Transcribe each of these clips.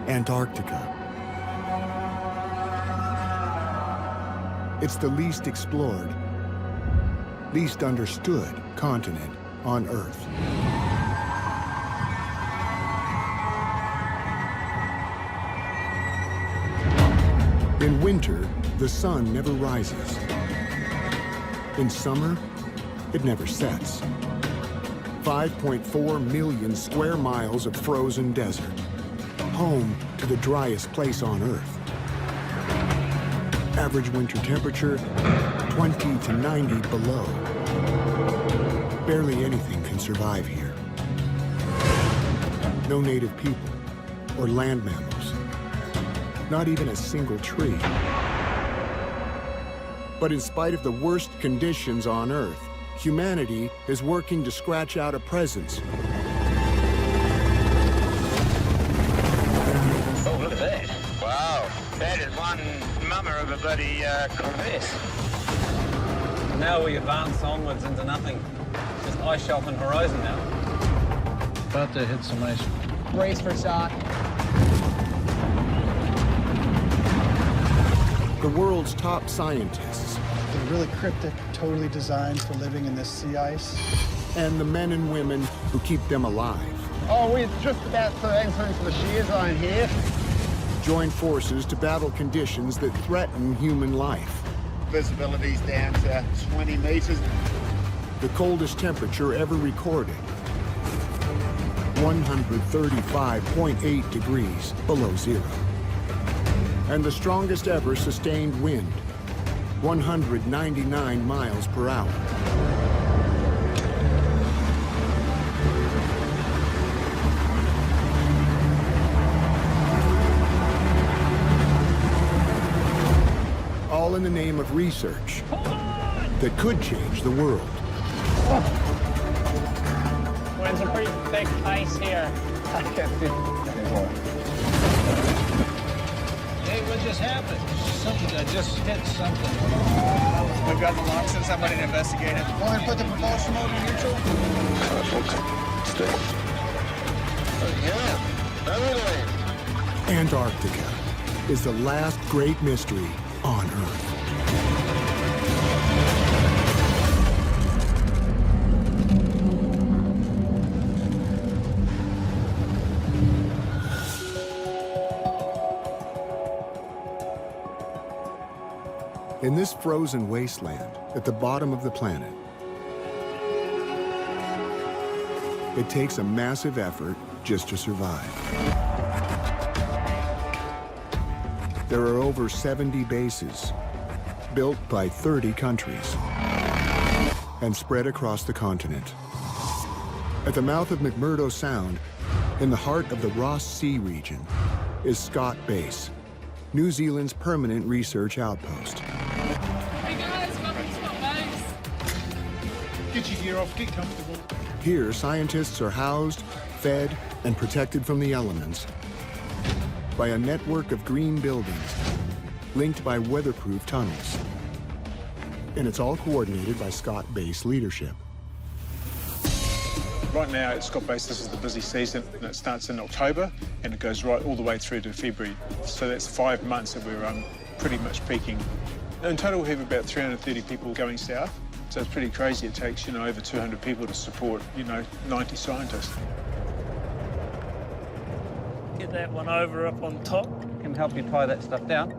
Antarctica. It's the least explored, least understood continent on Earth. In winter, the sun never rises. In summer, it never sets. 5.4 million square miles of frozen desert, home to the driest place on Earth. Average winter temperature, 20 to 90 below. Barely anything can survive here. No native people or land mammals. Not even a single tree. But in spite of the worst conditions on Earth, humanity is working to scratch out a presence. Oh, look at that. Wow. That is one mummer of a bloody crevasse. Now we advance onwards into nothing. Just ice shelf and horizon now. About to hit some ice. Brace for shock. The world's top scientists. They're really cryptic, totally designed for living in this sea ice. And the men and women who keep them alive. Oh, we're just about to enter into the shear zone here. Join forces to battle conditions that threaten human life. Visibility's down to 20 meters. The coldest temperature ever recorded. 135.8 degrees below zero. And the strongest ever sustained wind, 199 miles per hour. All in the name of research that could change the world. We're in some pretty thick ice here. I can't see anymore. Hey, what just happened? Something, I just hit something. We've got the alarm, send somebody to investigate it. Want me to put the propulsion mode in neutral? Antarctica is the last great mystery on Earth. In this frozen wasteland at the bottom of the planet, it takes a massive effort just to survive. There are over 70 bases, built by 30 countries, and spread across the continent. At the mouth of McMurdo Sound, in the heart of the Ross Sea region, is Scott Base, New Zealand's permanent research outpost. Hey guys, welcome to our base. Get your gear off, get comfortable. Here, scientists are housed, fed, and protected from the elements by a network of green buildings linked by weatherproof tunnels. And it's all coordinated by Scott Base leadership. Right now at Scott Base, this is the busy season, and it starts in October, and it goes right all the way through to February. So that's 5 months that we're pretty much peaking. In total, we have about 330 people going south. So it's pretty crazy. It takes, over 200 people to support, 90 scientists. Get that one over up on top. Can help you tie that stuff down.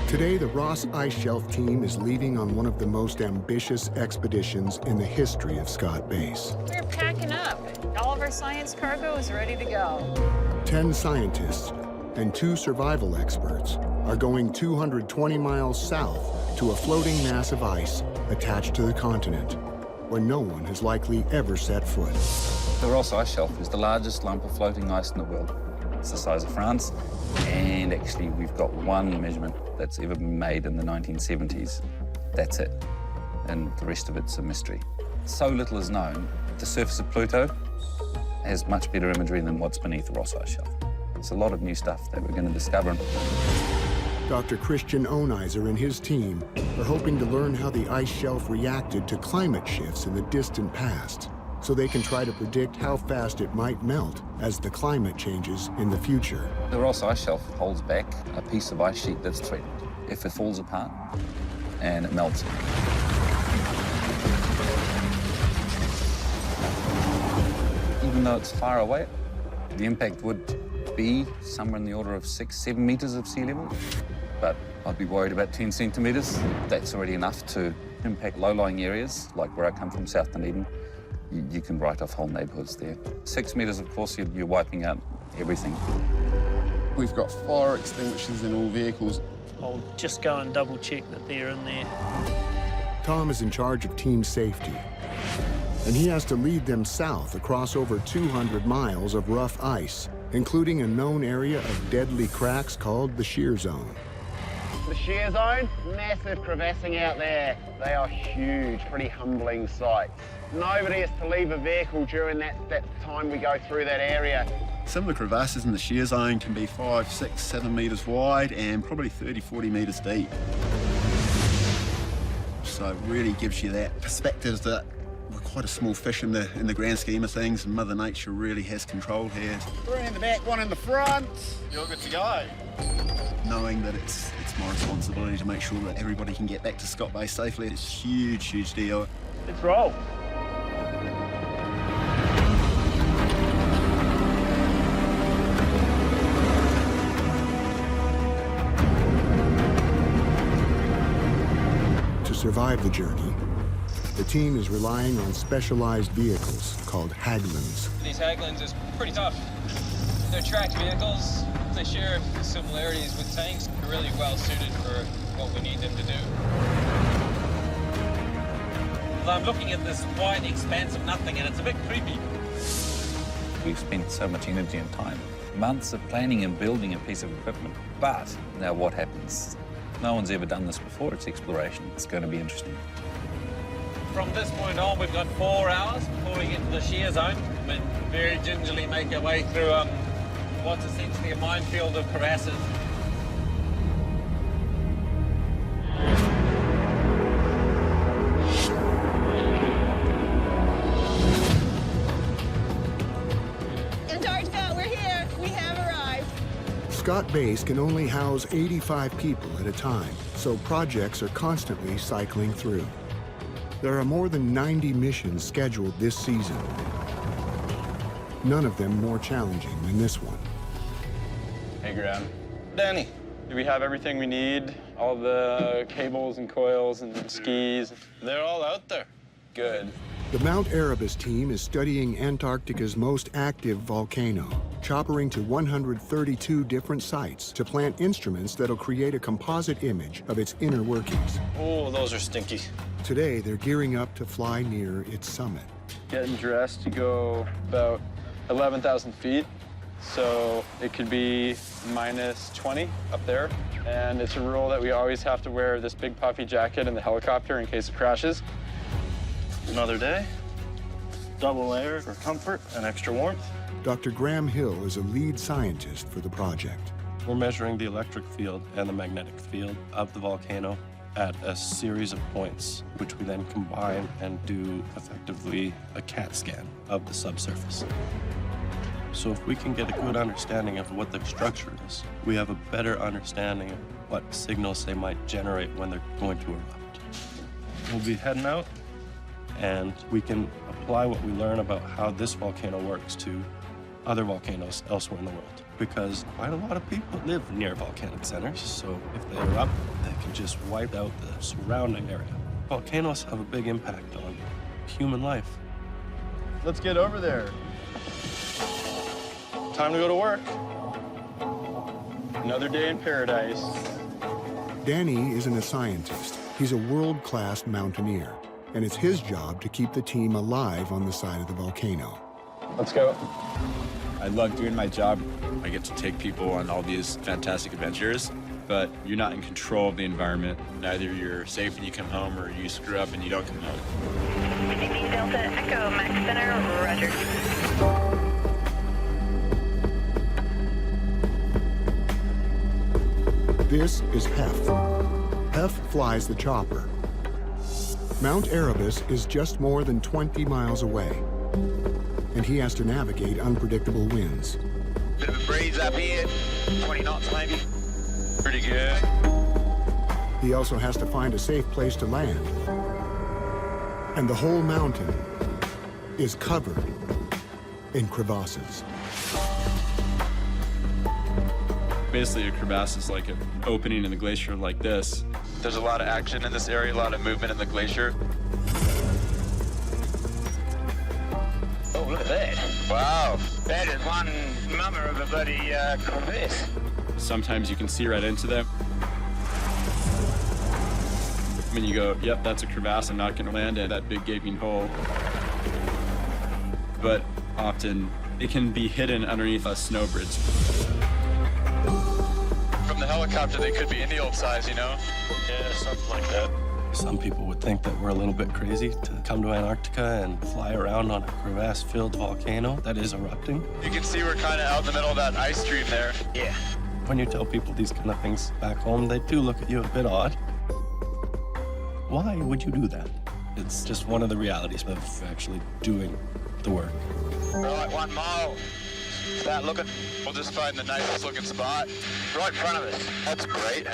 Today, the Ross Ice Shelf team is leaving on one of the most ambitious expeditions in the history of Scott Base. We're packing up. All of our science cargo is ready to go. 10 scientists and 2 survival experts are going 220 miles south to a floating mass of ice attached to the continent, where no one has likely ever set foot. The Ross Ice Shelf is the largest lump of floating ice in the world. It's the size of France, and actually we've got one measurement that's ever been made in the 1970s. That's it, and the rest of it's a mystery. So little is known. The surface of Pluto has much better imagery than what's beneath the Ross Ice Shelf. It's a lot of new stuff that we're going to discover. Dr. Christian Oneiser and his team are hoping to learn how the ice shelf reacted to climate shifts in the distant past, so they can try to predict how fast it might melt as the climate changes in the future. The Ross Ice Shelf holds back a piece of ice sheet that's threatened. If it falls apart and it melts, even though it's far away, the impact would be somewhere in the order of 6-7 meters of sea level. But I'd be worried about 10 centimeters. That's already enough to impact low-lying areas, like where I come from, South Dunedin. You can write off whole neighbourhoods there. 6 meters, of course, you're wiping out everything. We've got fire extinguishers in all vehicles. I'll just go and double check that they're in there. Tom is in charge of team safety, and he has to lead them south across over 200 miles of rough ice, including a known area of deadly cracks called the shear zone. The shear zone, massive crevassing out there. They are huge, pretty humbling sights. Nobody is to leave a vehicle during that time we go through that area. Some of the crevasses in the shear zone can be 5, 6, 7 meters wide and probably 30, 40 meters deep. So it really gives you that perspective that we're quite a small fish in the grand scheme of things, and Mother Nature really has control here. 3 in the back, 1 in the front. You're good to go. Knowing that it's my responsibility to make sure that everybody can get back to Scott Bay safely, it's a huge, huge deal. Let's roll. To survive the journey, the team is relying on specialized vehicles called Haglunds. These Haglunds is pretty tough. They're tracked vehicles. They share similarities with tanks. They're really well suited for what we need them to do. I'm looking at this wide expanse of nothing, and it's a bit creepy. We've spent so much energy and time, months of planning and building a piece of equipment. But now what happens? No one's ever done this before. It's exploration. It's going to be interesting. From this point on, we've got 4 hours before we get to the shear zone and very gingerly make our way through what's essentially a minefield of crevasses. Antarctica, we're here. We have arrived. Scott Base can only house 85 people at a time, so projects are constantly cycling through. There are more than 90 missions scheduled this season, none of them more challenging than this one. Hey, Graham. Danny, do we have everything we need? All the cables and coils and skis? They're all out there. Good. The Mount Erebus team is studying Antarctica's most active volcano, choppering to 132 different sites to plant instruments that'll create a composite image of its inner workings. Oh, those are stinky. Today, they're gearing up to fly near its summit. Getting dressed to go about 11,000 feet. So it could be minus 20 up there. And it's a rule that we always have to wear this big puffy jacket in the helicopter in case it crashes. Another day, double layer for comfort and extra warmth. Dr. Graham Hill is a lead scientist for the project. We're measuring the electric field and the magnetic field of the volcano at a series of points, which we then combine and do effectively a CAT scan of the subsurface. So if we can get a good understanding of what the structure is, we have a better understanding of what signals they might generate when they're going to erupt. We'll be heading out, and we can apply what we learn about how this volcano works to other volcanoes elsewhere in the world. Because quite a lot of people live near volcanic centers, so if they erupt, they can just wipe out the surrounding area. Volcanoes have a big impact on human life. Let's get over there. Time to go to work. Another day in paradise. Danny isn't a scientist. He's a world-class mountaineer, and it's his job to keep the team alive on the side of the volcano. Let's go. I love doing my job. I get to take people on all these fantastic adventures, but you're not in control of the environment. Either you're safe and you come home, or you screw up and you don't come home. 15 Delta Echo, Max Center, roger. This is Hef. Hef flies the chopper. Mount Erebus is just more than 20 miles away, and he has to navigate unpredictable winds. Bit of a breeze up here, 20 knots maybe. Pretty good. He also has to find a safe place to land. And the whole mountain is covered in crevasses. Basically, a crevasse is like an opening in the glacier like this. There's a lot of action in this area, a lot of movement in the glacier. Oh, look at that. Wow, that is one mummer of a bloody crevasse. Sometimes you can see right into them. When you go, yep, that's a crevasse, I'm not gonna land in that big gaping hole. But often, it can be hidden underneath a snow bridge. From the helicopter, they could be any old size, you know? Yeah, something like that. Some people would think that we're a little bit crazy to come to Antarctica and fly around on a crevasse-filled volcano that is erupting. You can see we're kind of out in the middle of that ice stream there. Yeah. When you tell people these kind of things back home, they do look at you a bit odd. Why would you do that? It's just one of the realities of actually doing the work. Right, 1 mile. Start looking. We'll just find the nicest looking spot. Right in front of us. That's great,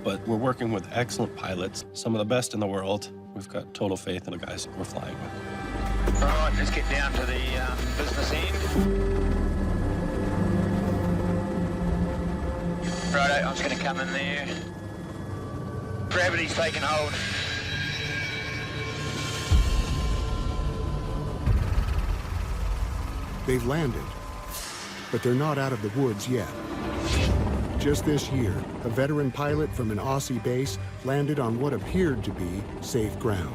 But we're working with excellent pilots, some of the best in the world. We've got total faith in the guys that we're flying with. Right, let's get down to the business end. Right, I'm just going to come in there. Gravity's taking hold. They've landed, but they're not out of the woods yet. Just this year, a veteran pilot from an Aussie base landed on what appeared to be safe ground.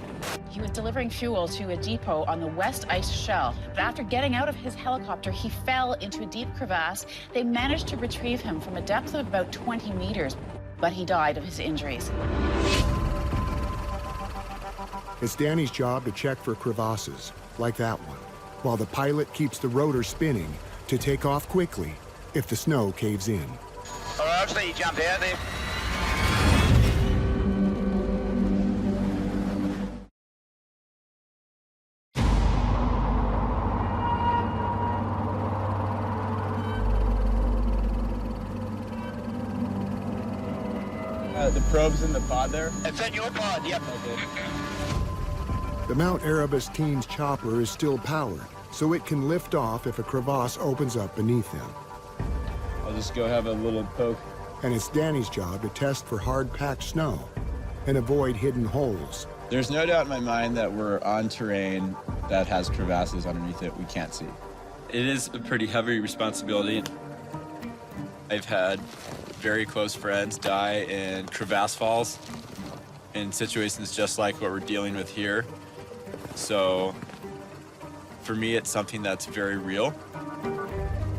He was delivering fuel to a depot on the west ice shelf. But after getting out of his helicopter, he fell into a deep crevasse. They managed to retrieve him from a depth of about 20 meters, but he died of his injuries. It's Danny's job to check for crevasses, like that one, while the pilot keeps the rotor spinning to take off quickly if the snow caves in. All right, I've seen you jump out there. The probe's in the pod there? It's in your pod, yep. The Mount Erebus team's chopper is still powered, so it can lift off if a crevasse opens up beneath them. I'll just go have a little poke. And it's Danny's job to test for hard-packed snow and avoid hidden holes. There's no doubt in my mind that we're on terrain that has crevasses underneath it we can't see. It is a pretty heavy responsibility. I've had very close friends die in crevasse falls in situations just like what we're dealing with here. So for me, it's something that's very real.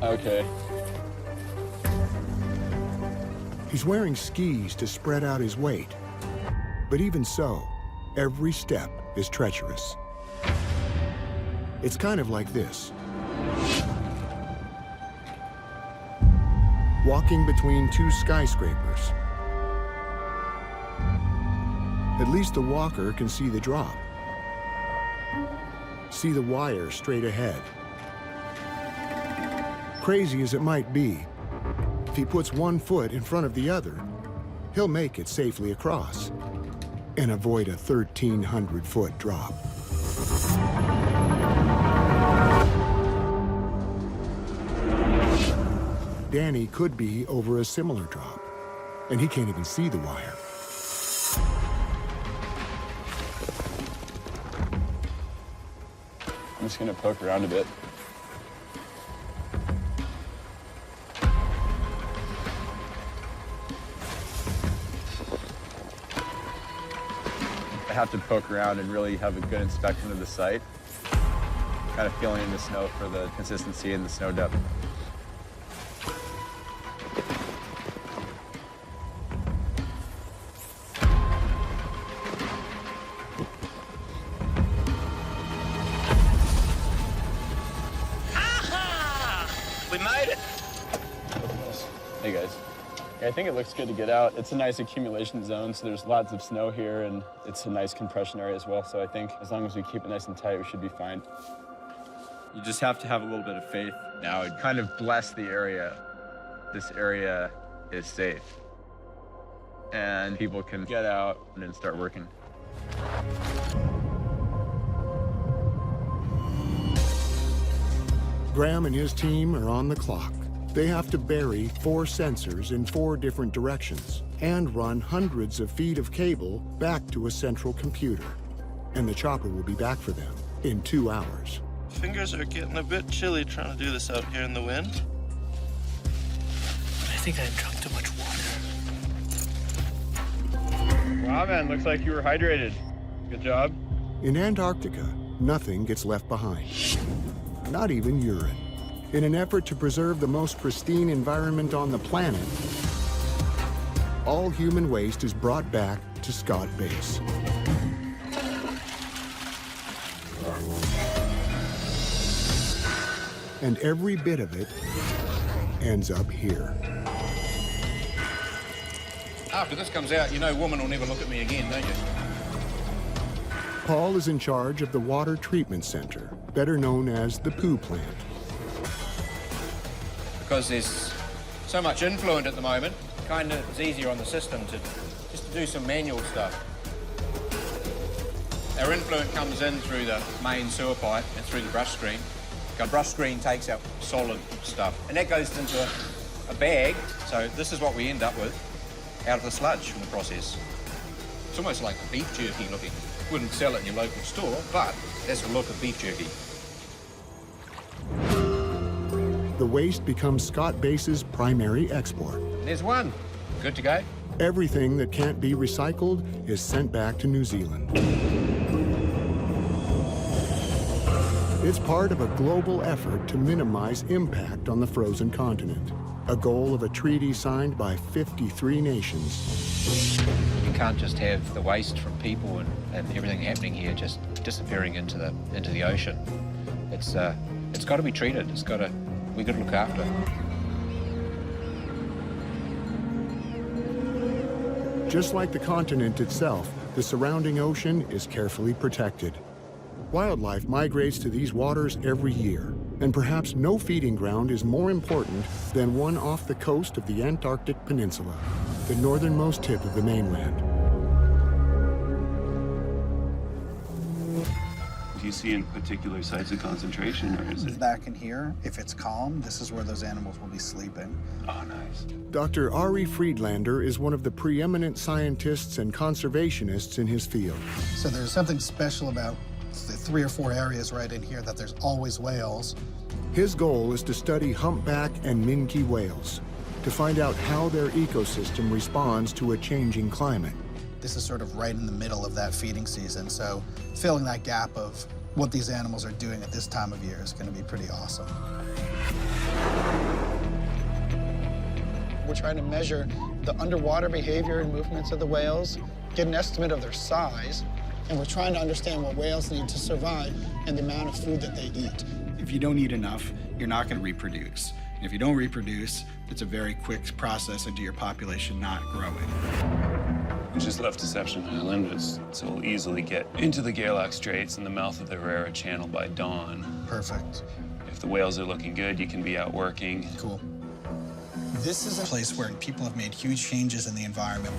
Okay. He's wearing skis to spread out his weight. But even so, every step is treacherous. It's kind of like this. Walking between two skyscrapers. At least the walker can see the drop. See the wire straight ahead. Crazy as it might be, if he puts one foot in front of the other, he'll make it safely across and avoid a 1,300-foot drop. Danny could be over a similar drop, and he can't even see the wire. I'm just gonna poke around a bit. I have to poke around and really have a good inspection of the site. Kind of feeling in the snow for the consistency and the snow depth. We made it. Hey guys. I think it looks good to get out. It's a nice accumulation zone, so there's lots of snow here, and it's a nice compression area as well. So I think as long as we keep it nice and tight, we should be fine. You just have to have a little bit of faith. Now it kind of bless the area. This area is safe. And people can get out and then start working. Graham and his team are on the clock. They have to bury 4 sensors in 4 different directions and run hundreds of feet of cable back to a central computer. And the chopper will be back for them in 2 hours. Fingers are getting a bit chilly trying to do this out here in the wind. I think I drank too much water. Wow, man, looks like you were hydrated. Good job. In Antarctica, nothing gets left behind, not even urine. In an effort to preserve the most pristine environment on the planet, all human waste is brought back to Scott Base. And every bit of it ends up here. After this comes out, you know woman will never look at me again, don't you? Paul is in charge of the Water Treatment Center, better known as the poo plant. Because there's so much influent at the moment, kind of it's easier on the system to just to do some manual stuff. Our influent comes in through the main sewer pipe and through the brush screen. The brush screen takes out solid stuff, and that goes into a bag. So this is what we end up with out of the sludge from the process. It's almost like beef jerky looking. Wouldn't sell it in your local store, but that's the look of beef jerky. The waste becomes Scott Base's primary export. There's one. Good to go. Everything that can't be recycled is sent back to New Zealand. It's part of a global effort to minimize impact on the frozen continent, a goal of a treaty signed by 53 nations. You can't just have the waste from people and everything happening here just disappearing into the ocean. It's got to be treated. We've got to look after it. Just like the continent itself, the surrounding ocean is carefully protected. Wildlife migrates to these waters every year, and perhaps no feeding ground is more important than one off the coast of the Antarctic Peninsula, the northernmost tip of the mainland. Do you see in particular sites of concentration, or is it? Back in here, if it's calm, this is where those animals will be sleeping. Oh, nice. Dr. Ari Friedlander is one of the preeminent scientists and conservationists in his field. So there's something special about the 3 or 4 areas right in here that there's always whales. His goal is to study humpback and minke whales, to find out how their ecosystem responds to a changing climate. This is sort of right in the middle of that feeding season, so filling that gap of what these animals are doing at this time of year is going to be pretty awesome. We're trying to measure the underwater behavior and movements of the whales, get an estimate of their size, and we're trying to understand what whales need to survive and the amount of food that they eat. If you don't eat enough, you're not going to reproduce. And if you don't reproduce, it's a very quick process into your population not growing. We just left Deception Island, so we'll easily get into the Gaylord Straits and the mouth of the Herrera Channel by dawn. Perfect. If the whales are looking good, you can be out working. Cool. This is a place where people have made huge changes in the environment.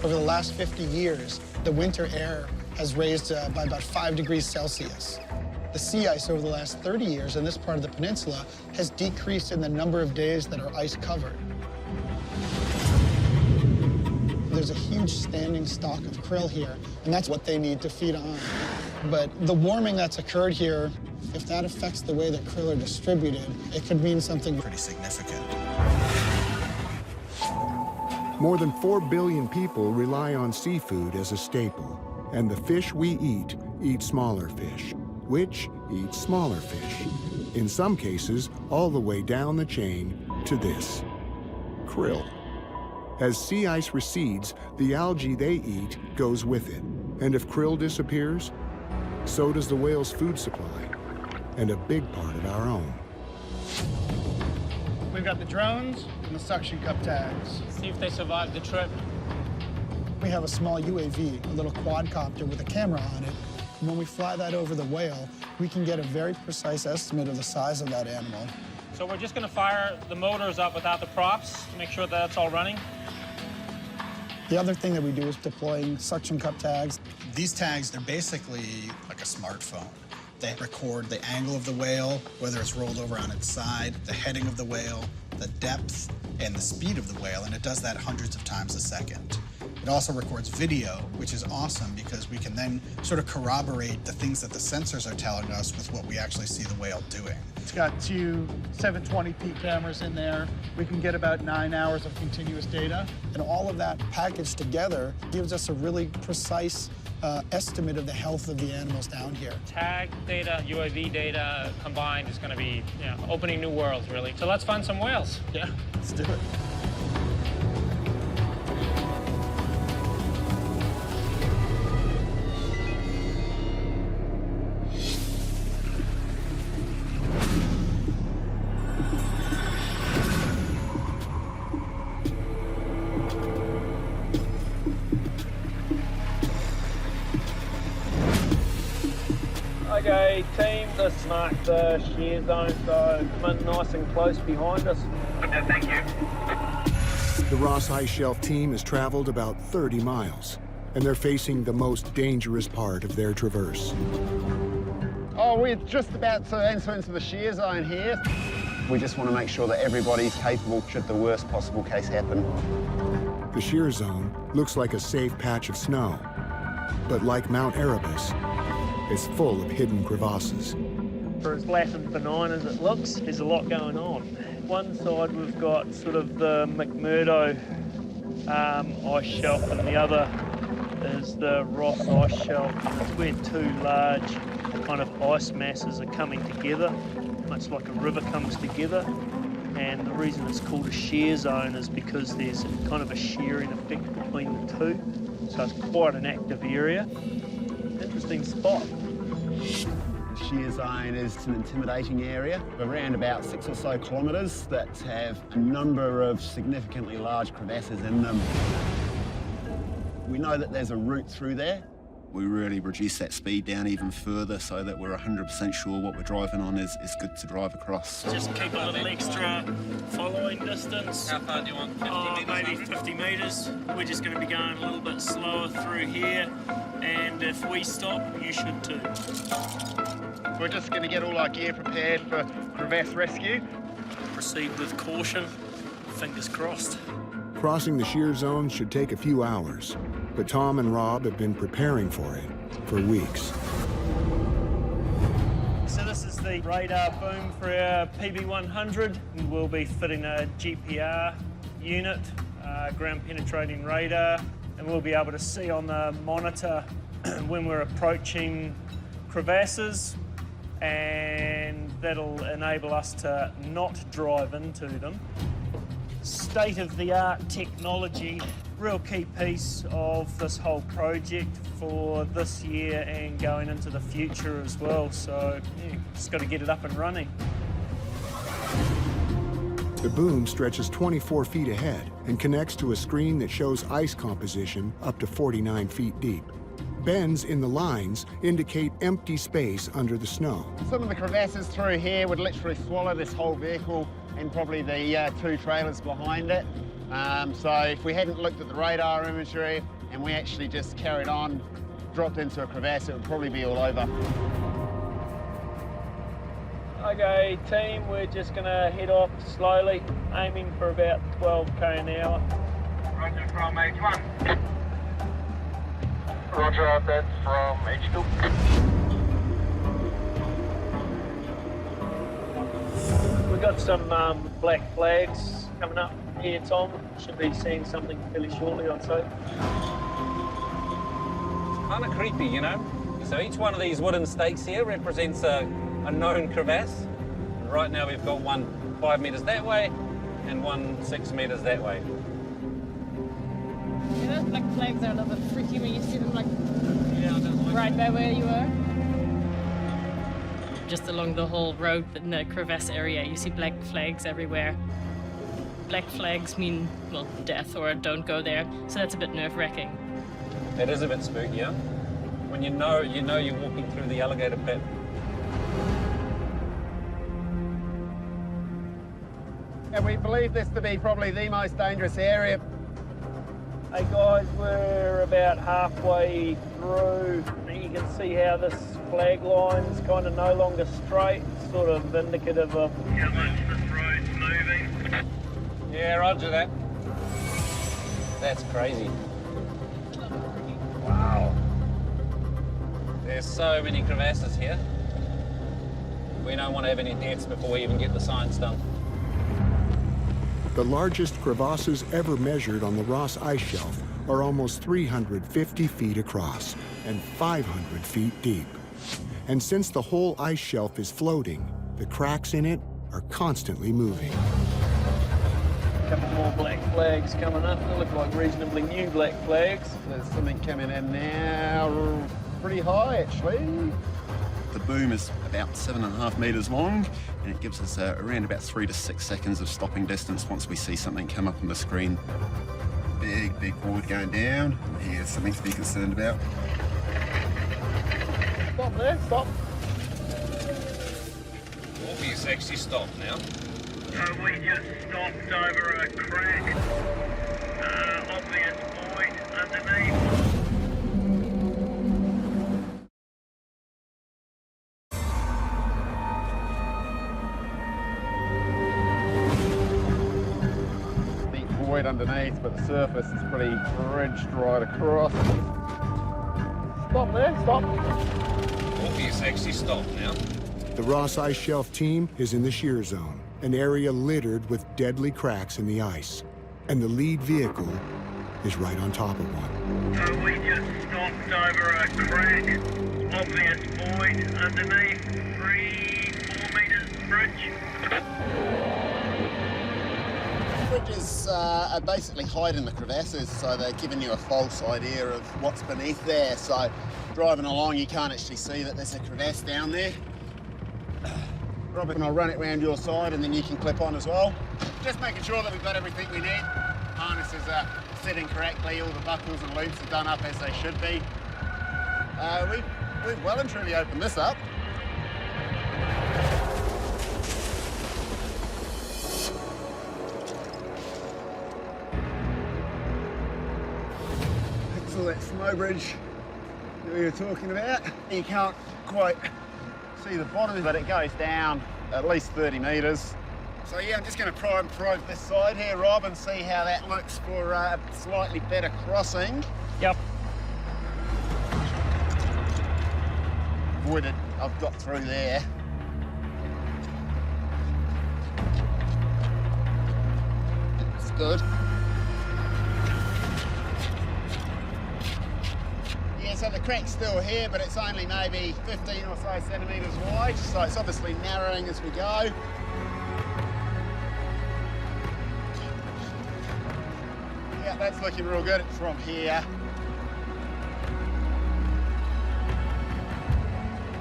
Over the last 50 years, the winter air has raised by about 5 degrees Celsius. The sea ice over the last 30 years in this part of the peninsula has decreased in the number of days that are ice covered. There's a huge standing stock of krill here, and that's what they need to feed on. But the warming that's occurred here, if that affects the way that krill are distributed, it could mean something pretty significant. More than 4 billion people rely on seafood as a staple, and the fish we eat smaller fish, which eat smaller fish. In some cases, all the way down the chain to this, krill. As sea ice recedes, the algae they eat goes with it. And if krill disappears, so does the whale's food supply, and a big part of our own. We've got the drones and the suction cup tags. See if they survive the trip. We have a small UAV, a little quadcopter with a camera on it. When we fly that over the whale, we can get a very precise estimate of the size of that animal. So we're just going to fire the motors up without the props to make sure that it's all running. The other thing that we do is deploying suction cup tags. These tags, they're basically like a smartphone. They record the angle of the whale, whether it's rolled over on its side, the heading of the whale, the depth, and the speed of the whale, and it does that hundreds of times a second. It also records video, which is awesome because we can then sort of corroborate the things that the sensors are telling us with what we actually see the whale doing. It's got two 720p cameras in there. We can get about 9 hours of continuous data. And all of that packaged together gives us a really precise estimate of the health of the animals down here. Tag data, UAV data combined is going to be opening new worlds, really. So let's find some whales. Yeah, let's do it. Okay, team, this marks the shear zone, so come in nice and close behind us. Thank you. The Ross Ice Shelf team has traveled about 30 miles, and they're facing the most dangerous part of their traverse. Oh, we're just about to enter into the shear zone here. We just want to make sure that everybody's capable should the worst possible case happen. The shear zone looks like a safe patch of snow, but like Mount Erebus, it's full of hidden crevasses. For as flat and benign as it looks, there's a lot going on. One side we've got sort of the McMurdo ice shelf, and the other is the Ross Ice Shelf. It's where two large kind of ice masses are coming together, much like a river comes together. And the reason it's called a shear zone is because there's kind of a shearing effect between the two. So it's quite an active area. Interesting spot. The shear zone is an intimidating area, around about 6 or so kilometres, that have a number of significantly large crevasses in them. We know that there's a route through there. We really reduce that speed down even further so that we're 100% sure what we're driving on is good to drive across. Just keep a little extra following distance. How far do you want? 50 metres? Maybe 50 metres. We're just going to be going a little bit slower through here, and if we stop, you should too. We're just going to get all our gear prepared for crevasse rescue. Proceed with caution, fingers crossed. Crossing the shear zone should take a few hours, but Tom and Rob have been preparing for it for weeks. So this is the radar boom for our PB100. We'll be fitting a GPR unit, ground penetrating radar, and we'll be able to see on the monitor when we're approaching crevasses, and that'll enable us to not drive into them. State-of-the-art technology, real key piece of this whole project for this year and going into the future as well. So, yeah, just got to get it up and running. The boom stretches 24 feet ahead and connects to a screen that shows ice composition up to 49 feet deep. Bends in the lines indicate empty space under the snow. Some of the crevasses through here would literally swallow this whole vehicle and probably the two trailers behind it. So if we hadn't looked at the radar imagery and we actually just carried on, dropped into a crevasse, it would probably be all over. Okay, team, we're just going to head off slowly, aiming for about 12k an hour. Roger from H1. Roger, that's from H2. We've got some black flags coming up here, Tom. Should be seeing something fairly shortly, I'd say. Kind of creepy, you know? So each one of these wooden stakes here represents a known crevasse. And right now we've got one 5 metres that way and one 6 metres that way. Yeah, those black flags are a little bit freaky when you see them right by where you are. Just along the whole road in the crevasse area, you see black flags everywhere. Black flags mean, well, death or don't go there, so that's a bit nerve-wracking. It is a bit spooky, yeah? When you know you're walking through the alligator pit. And we believe this to be probably the most dangerous area. Hey guys, we're about halfway through. You can see how this flag line's kind of no longer straight, sort of indicative of how much this road's moving. Yeah, roger that. That's crazy. Wow. There's so many crevasses here. We don't want to have any deaths before we even get the science done. The largest crevasses ever measured on the Ross Ice Shelf are almost 350 feet across and 500 feet deep. And since the whole ice shelf is floating, the cracks in it are constantly moving. A couple more black flags coming up. They look like reasonably new black flags. There's something coming in now, pretty high actually. The boom is about 7.5 metres long, and it gives us around about 3 to 6 seconds of stopping distance once we see something come up on the screen. Big board going down. Here's something to be concerned about. Stop there, stop. Morpheus actually stopped now. So we just stopped over a crack. Obvious void underneath. Void underneath, but the surface is pretty ridged right across. Stop there, stop. Morpheus actually stopped now. The Ross Ice Shelf team is in the shear zone, an area littered with deadly cracks in the ice. And the lead vehicle is right on top of one. So we just stopped over a crack. Obvious void underneath. 3-4 meters bridge. Bridges are basically hiding the crevasses, so they're giving you a false idea of what's beneath there. So driving along, you can't actually see that there's a crevasse down there. Robert, and I'll run it round your side and then you can clip on as well. Just making sure that we've got everything we need. Harnesses are sitting correctly, all the buckles and loops are done up as they should be. We've well and truly opened this up. So that snow bridge that we were talking about, you can't quite see the bottom, but it goes down at least 30 metres. So yeah, I'm just going to try and probe this side here, Rob, and see how that looks for a slightly better crossing. Yep. Voided, I've got through there. It's good. Yeah, so the crack's still here, but it's only maybe 15 or so centimetres wide, so it's obviously narrowing as we go. Yeah, that's looking real good from here.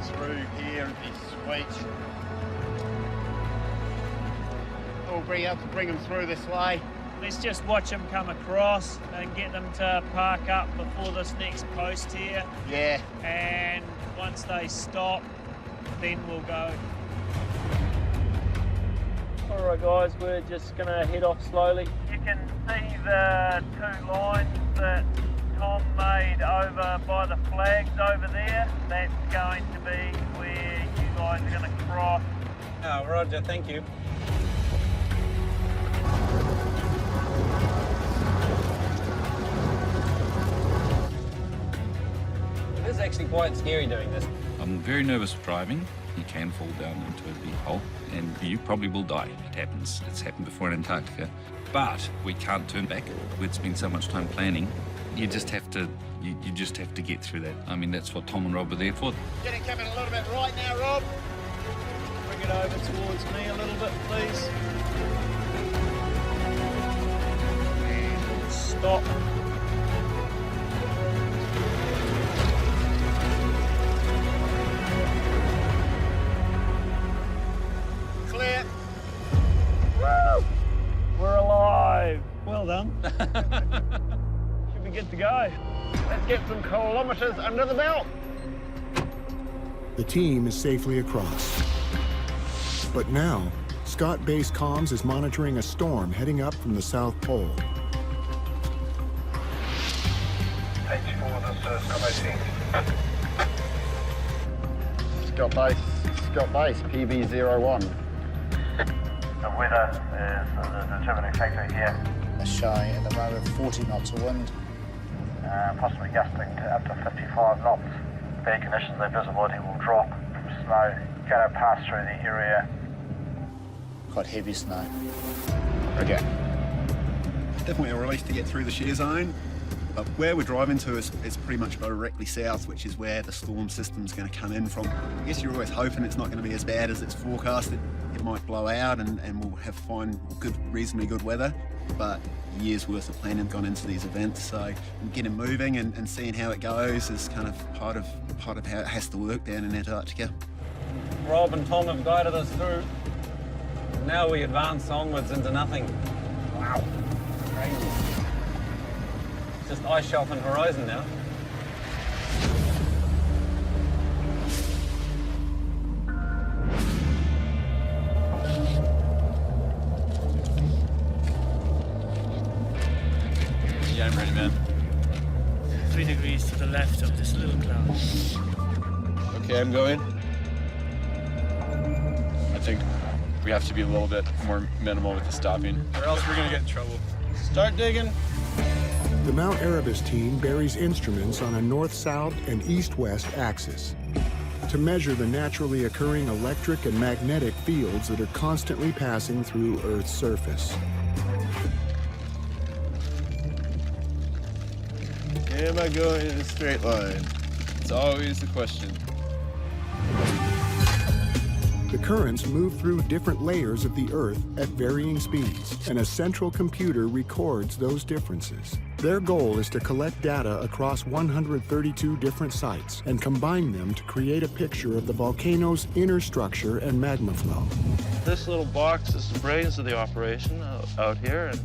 Through here would be sweet. We'll be able to bring them through this way. Let's just watch them come across and get them to park up before this next post here. Yeah. And once they stop, then we'll go. All right, guys, we're just gonna head off slowly. You can see the 2 lines that Tom made over by the flags over there. That's going to be where you guys are gonna cross. Oh, roger, thank you. It is actually quite scary doing this. I'm very nervous driving. You can fall down into a big hole and you probably will die. It happens. It's happened before in Antarctica. But we can't turn back. We'd spent so much time planning. You just have to get through that. I mean, that's what Tom and Rob are there for. Get it coming a little bit right now, Rob. Bring it over towards me a little bit, please. And stop. Clear. Woo! We're alive. Well done. Should be good to go. Let's get some kilometres under the belt. The team is safely across. But now, Scott Base Comms is monitoring a storm heading up from the South Pole. Scott Base, PB01. The weather is the determining factor here. Showing at the moment 40 knots of wind. Possibly gusting to up to 55 knots. Bad conditions, the visibility will drop. Snow going to pass through the area. Quite heavy snow. Okay. Definitely a relief to get through the shear zone. But where we're driving to is pretty much directly south, which is where the storm system's going to come in from. I guess you're always hoping it's not going to be as bad as it's forecasted. It might blow out and we'll have reasonably good weather. But years worth of planning gone into these events, so getting moving and seeing how it goes is kind of part of how it has to work down in Antarctica. Rob and Tom have guided us through. Now we advance onwards into nothing. Wow, crazy. It's just ice shelf and horizon now. Yeah, I'm ready, man. 3 degrees to the left of this little cloud. Okay, I'm going. I think we have to be a little bit more minimal with the stopping, or else we're gonna get in trouble. Start digging. The Mount Erebus team buries instruments on a north-south and east-west axis to measure the naturally occurring electric and magnetic fields that are constantly passing through Earth's surface. Am I going in a straight line? It's always the question. The currents move through different layers of the Earth at varying speeds, and a central computer records those differences. Their goal is to collect data across 132 different sites and combine them to create a picture of the volcano's inner structure and magma flow. This little box is the brains of the operation out here, and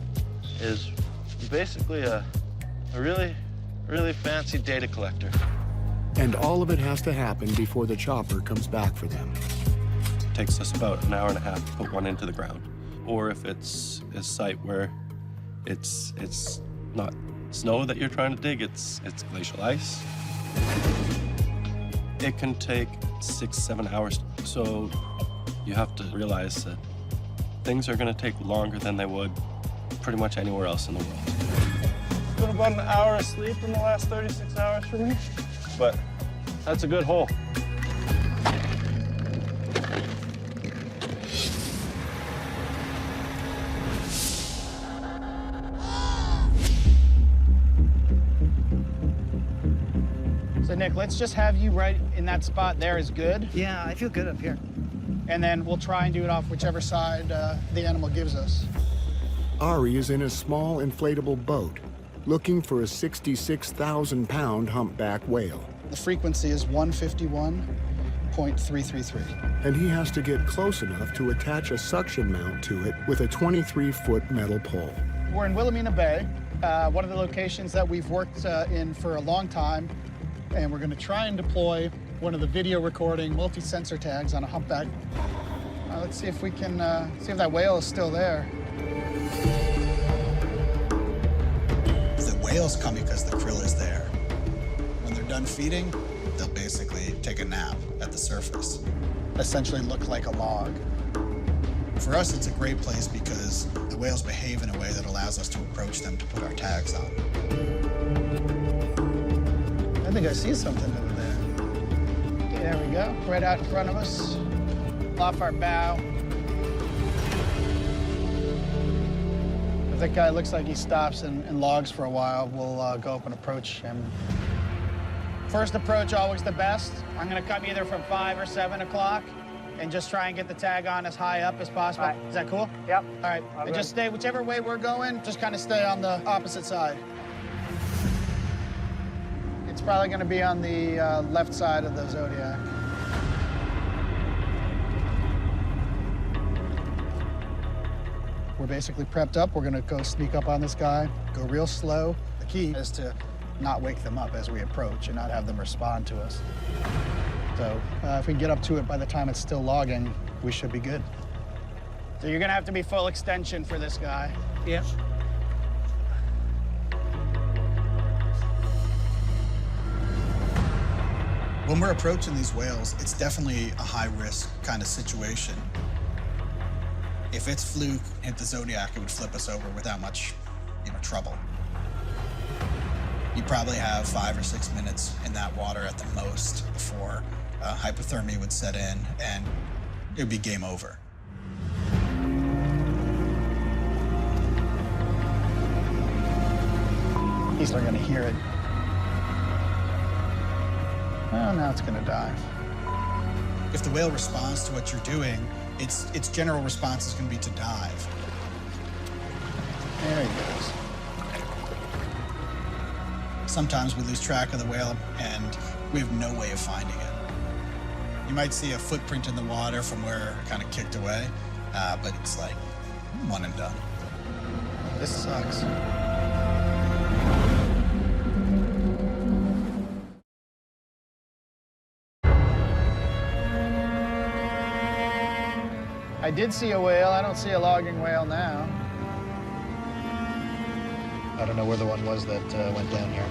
is basically a really fancy data collector. And all of it has to happen before the chopper comes back for them. It takes us about an hour and a half to put one into the ground. Or if it's a site where it's not snow that you're trying to dig, it's glacial ice. It can take 6-7 hours. So you have to realize that things are going to take longer than they would pretty much anywhere else in the world. It's been about an hour of sleep in the last 36 hours for me, but that's a good hole. So Nick, let's just have you right in that spot there is good. Yeah, I feel good up here. And then we'll try and do it off whichever side the animal gives us. Ari is in a small inflatable boat, looking for a 66,000-pound humpback whale. The frequency is 151.333. And he has to get close enough to attach a suction mount to it with a 23-foot metal pole. We're in Wilhelmina Bay, one of the locations that we've worked in for a long time, and we're going to try and deploy one of the video recording multi-sensor tags on a humpback. Let's see if we can see if that whale is still there. The whale's coming because the krill is there. When they're done feeding, they'll basically take a nap at the surface. Essentially look like a log. For us, it's a great place because the whales behave in a way that allows us to approach them to put our tags on. I think I see something over there. Okay, there we go, right out in front of us, off our bow. If that guy looks like he stops and logs for a while, we'll go up and approach him. First approach, always the best. I'm gonna come either from 5 or 7 o'clock and just try and get the tag on as high up as possible. Right. Is that cool? Yep. All right, and just stay, whichever way we're going, just kind of stay on the opposite side. It's probably gonna be on the left side of the Zodiac. We're basically prepped up. We're gonna go sneak up on this guy, go real slow. The key is to not wake them up as we approach and not have them respond to us. So if we get up to it by the time it's still logging, we should be good. So you're gonna have to be full extension for this guy. Yeah. When we're approaching these whales, it's definitely a high-risk kind of situation. If it's fluke, hit the Zodiac, it would flip us over without much, trouble. You probably have 5 or 6 minutes in that water at the most before hypothermia would set in, and it would be game over. He's not gonna hear it. Well, now it's gonna dive. If the whale responds to what you're doing, its general response is going to be to dive. There he goes. Sometimes we lose track of the whale and we have no way of finding it. You might see a footprint in the water from where it kind of kicked away, but it's like one and done. This sucks. I did see a whale. I don't see a logging whale now. I don't know where the one was that went down here.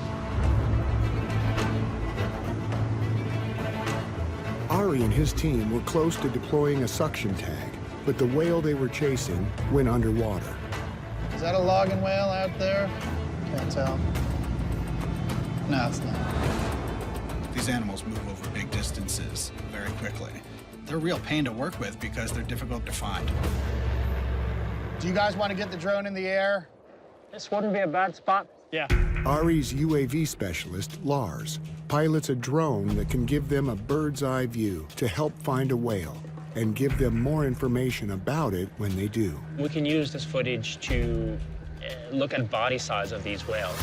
Ari and his team were close to deploying a suction tag, but the whale they were chasing went underwater. Is that a logging whale out there? Can't tell. No, it's not. These animals move over big distances very quickly. They're a real pain to work with because they're difficult to find. Do you guys want to get the drone in the air? This wouldn't be a bad spot. Yeah. Ari's UAV specialist, Lars, pilots a drone that can give them a bird's eye view to help find a whale and give them more information about it when they do. We can use this footage to look at body size of these whales.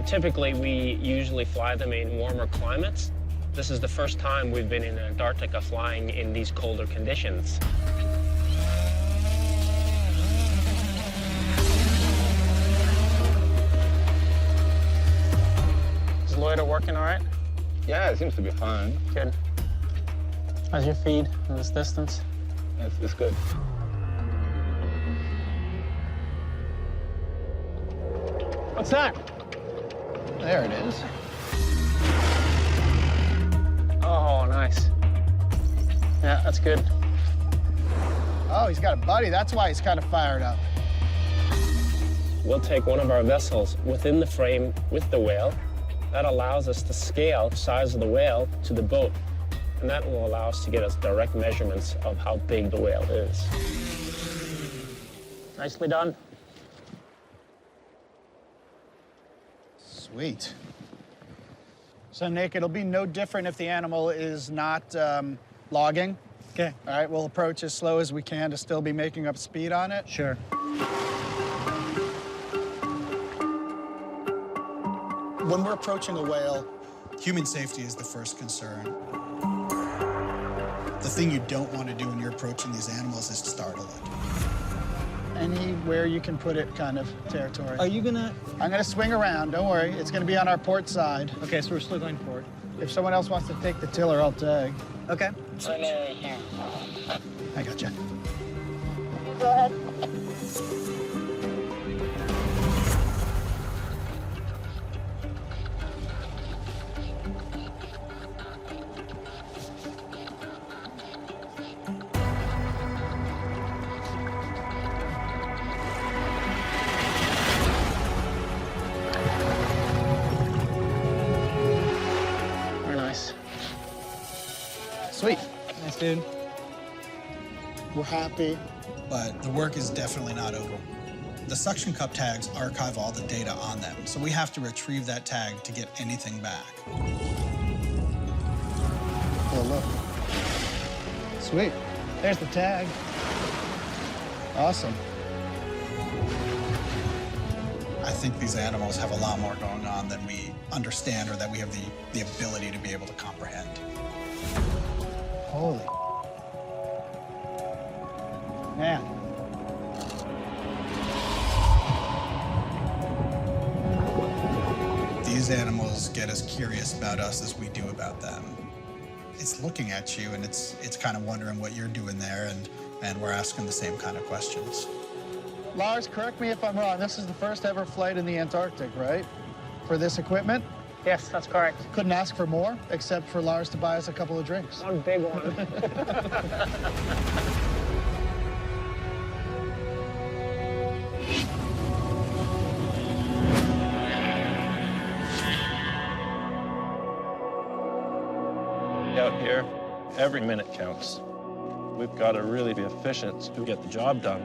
Typically, we usually fly them in warmer climates. This is the first time we've been in Antarctica flying in these colder conditions. Is loiter working all right? Yeah, it seems to be fine. Good. How's your feed in this distance? It's good. What's that? There it is. Oh, nice. Yeah, that's good. Oh, he's got a buddy. That's why he's kind of fired up. We'll take one of our vessels within the frame with the whale. That allows us to scale the size of the whale to the boat. And that will allow us to get us direct measurements of how big the whale is. Nicely done. Sweet. So, Nick, it'll be no different if the animal is not logging. Okay. All right, we'll approach as slow as we can to still be making up speed on it. Sure. When we're approaching a whale, human safety is the first concern. The thing you don't want to do when you're approaching these animals is to startle it. Anywhere you can put it kind of territory. Are you gonna? I'm gonna swing around, don't worry. It's gonna be on our port side. Okay, so we're still going port. If someone else wants to take the tiller, I'll tag. Okay. I got you. Go ahead. Very nice. Sweet. Nice, dude. We're happy. But the work is definitely not over. The suction cup tags archive all the data on them, so we have to retrieve that tag to get anything back. Oh, look. Sweet. There's the tag. Awesome. I think these animals have a lot more going on than we understand or that we have the ability to be able to comprehend. Holy. Man. these animals get as curious about us as we do about them. It's looking at you and it's kind of wondering what you're doing there, and we're asking the same kind of questions. Lars, correct me if I'm wrong. This is the first ever flight in the Antarctic, right? For this equipment? Yes, that's correct. Couldn't ask for more, except for Lars to buy us a couple of drinks. One big one. Out here, every minute counts. We've got to really be efficient to get the job done.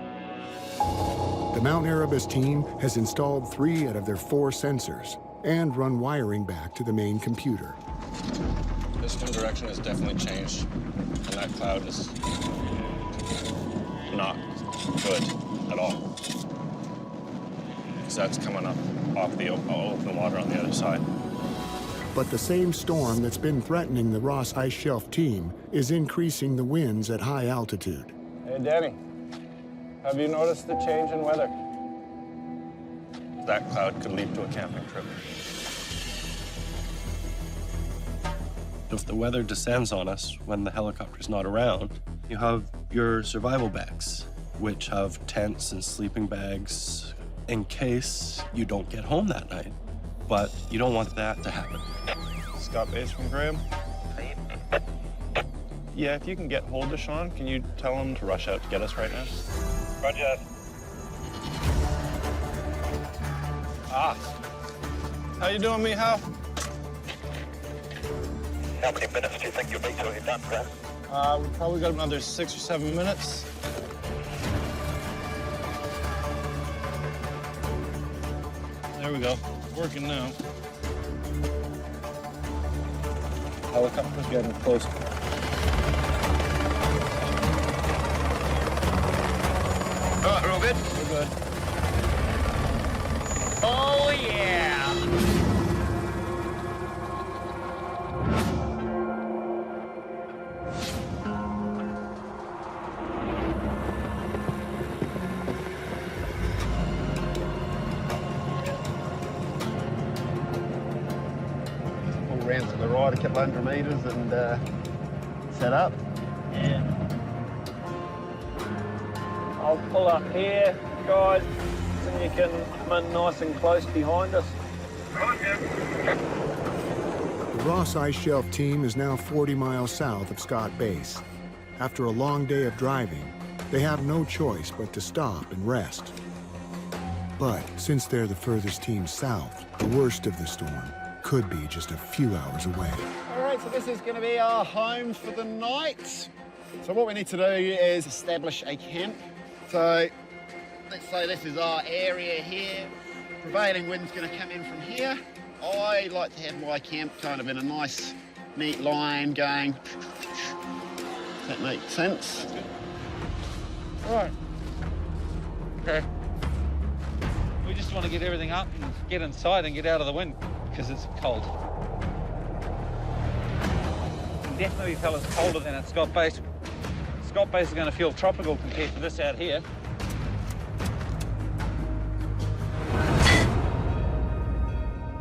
The Mount Erebus team has installed 3 out of their 4 sensors and run wiring back to the main computer. This wind direction has definitely changed, and that cloud is not good at all. Because that's coming up off the open water on the other side. But the same storm that's been threatening the Ross Ice Shelf team is increasing the winds at high altitude. Hey, Danny, have you noticed the change in weather? That cloud could lead to a camping trip. If the weather descends on us when the helicopter's not around, you have your survival bags, which have tents and sleeping bags in case you don't get home that night. But you don't want that to happen. Scott Bass from Graham. Yeah, if you can get hold of Sean, can you tell him to rush out to get us right now? Roger. How you doing, Michal? How many minutes do you think you'll be till you're done, Graham? We've probably got another 6 or 7 minutes. There we go. Working now. Helicopter's getting close. All right, we're all good? We're good. Oh, yeah. All round to the right, a couple hundred metres and set up. Yeah. I'll pull up here, guys, and you can come in nice and close behind us. The Ross Ice Shelf team is now 40 miles south of Scott Base. After a long day of driving, they have no choice but to stop and rest. But since they're the furthest team south, the worst of the storm could be just a few hours away. All right, so this is going to be our home for the night. So what we need to do is establish a camp. So let's say this is our area here. Prevailing wind's going to come in from here. I like to have my camp kind of in a nice, neat line going. Does that make sense? Right. Okay. We just want to get everything up and get inside and get out of the wind because it's cold. You can definitely tell it's colder than at Scott Base. Scott Base is going to feel tropical compared to this out here.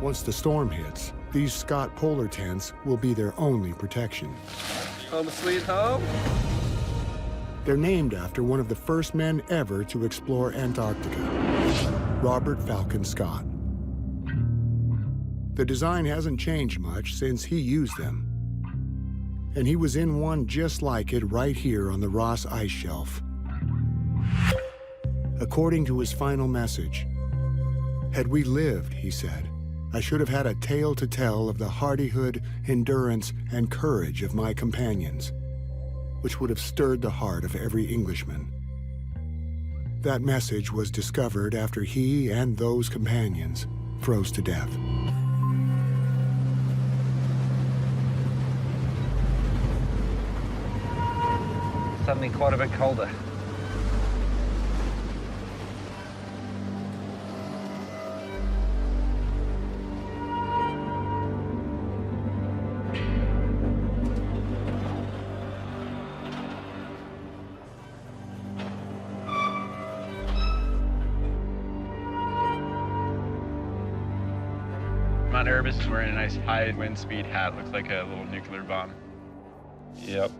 Once the storm hits, these Scott polar tents will be their only protection. Home sweet home. They're named after one of the first men ever to explore Antarctica, Robert Falcon Scott. The design hasn't changed much since he used them. And he was in one just like it right here on the Ross Ice Shelf. According to his final message, "Had we lived," he said, "I should have had a tale to tell of the hardihood, endurance, and courage of my companions, which would have stirred the heart of every Englishman." That message was discovered after he and those companions froze to death. Suddenly quite a bit colder. not nervous. He's wearing a nice high wind speed hat. Looks like a little nuclear bomb. Yep.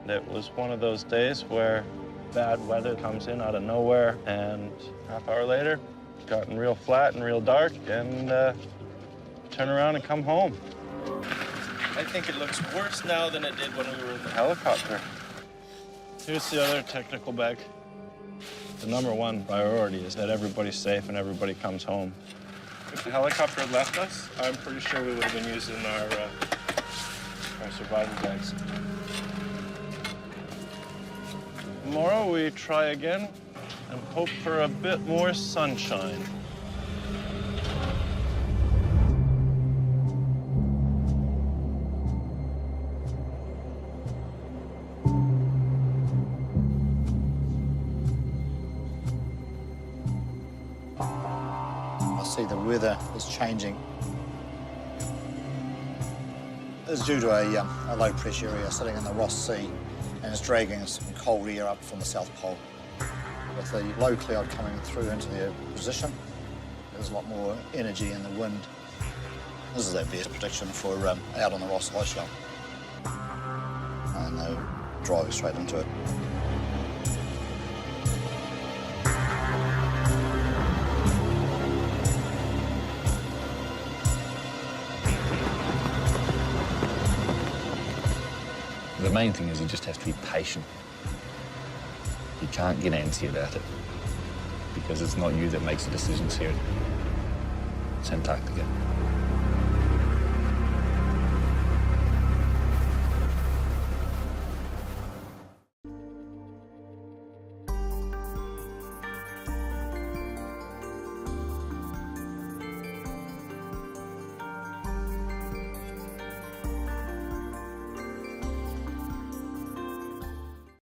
It was one of those days where bad weather comes in out of nowhere, and half hour later, it's gotten real flat and real dark, and turn around and come home. I think it looks worse now than it did when we were in the helicopter. Here's the other technical bag. The #1 priority is that everybody's safe and everybody comes home. If the helicopter had left us, I'm pretty sure we would have been using our survival bags. Tomorrow we try again and hope for a bit more sunshine. I see the weather is changing. It's due to a low pressure area sitting in the Ross Sea, and it's dragging some cold air up from the South Pole. With the low cloud coming through into their position, there's a lot more energy in the wind. This is our best prediction for out on the Ross ice shelf. And they're driving straight into it. The main thing is you just have to be patient. You can't get antsy about it because it's not you that makes the decisions here. It's Antarctica.